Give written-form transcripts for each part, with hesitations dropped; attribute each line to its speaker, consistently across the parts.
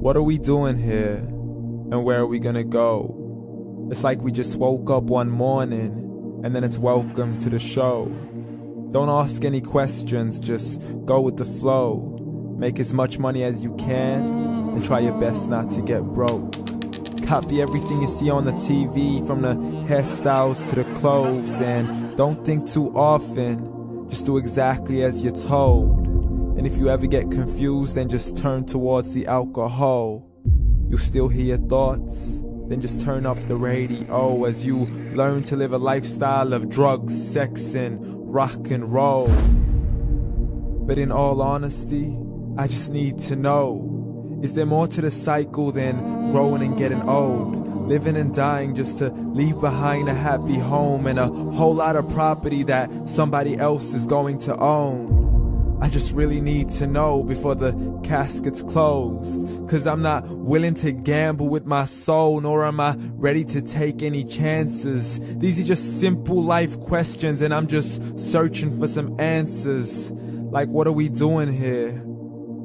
Speaker 1: What are we doing here? And where are we gonna go? It's like we just woke up one morning, and then it's welcome to the show. Don't ask any questions, just go with the flow. Make as much money as you can, and try your best not to get broke. Copy everything you see on the TV, from the hairstyles to the clothes, and don't think too often, just do exactly as you're told. And if you ever get confused, then just turn towards the alcohol. You'll still hear your thoughts, then just turn up the radio as you learn to live a lifestyle of drugs, sex, and rock and roll. But in all honesty, I just need to know, is there more to the cycle than growing and getting old? Living and dying just to leave behind a happy home and a whole lot of property that somebody else is going to own. I just really need to know before the casket's closed, 'cause I'm not willing to gamble with my soul, nor am I ready to take any chances. These are just simple life questions, and I'm just searching for some answers. Like, what are we doing here?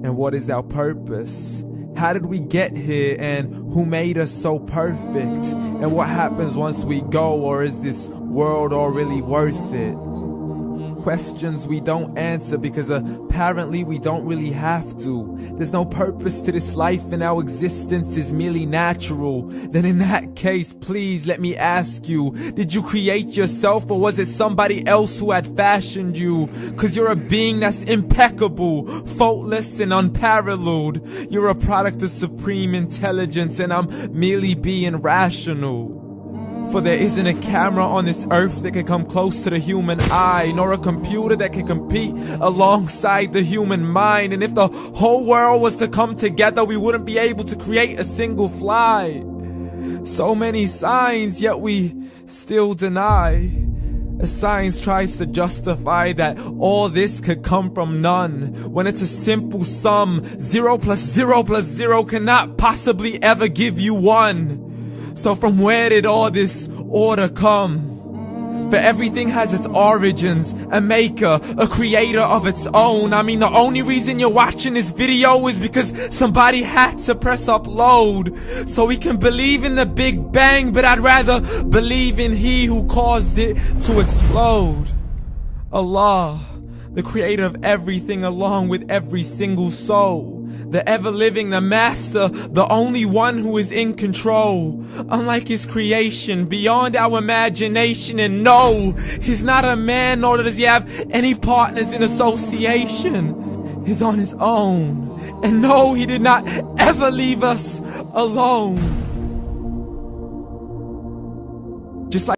Speaker 1: And what is our purpose? How did we get here, and who made us so perfect? And what happens once we go, or is this world all really worth it? Questions we don't answer because apparently we don't really have to. There's no purpose to this life and our existence is merely natural. Then in that case, please let me ask you, did you create yourself, or was it somebody else who had fashioned you? 'Cause you're a being that's impeccable, faultless and unparalleled. You're a product of supreme intelligence, and I'm merely being rational. For there isn't a camera on this earth that can come close to the human eye, nor a computer that can compete alongside the human mind. And if the whole world was to come together, we wouldn't be able to create a single fly. So many signs, yet we still deny. As science tries to justify that all this could come from none, when it's a simple sum. 0 plus 0 plus 0 cannot possibly ever give you 1. So from where did all this order come? But everything has its origins, a maker, a creator of its own. I mean, the only reason you're watching this video is because somebody had to press upload. So we can believe in the Big Bang, but I'd rather believe in He who caused it to explode. Allah, the creator of everything, along with every single soul. The ever-living, the master, the only one who is in control. Unlike his creation, beyond our imagination. And no, he's not a man, nor does he have any partners in association. He's on his own. And no, he did not ever leave us alone. Just like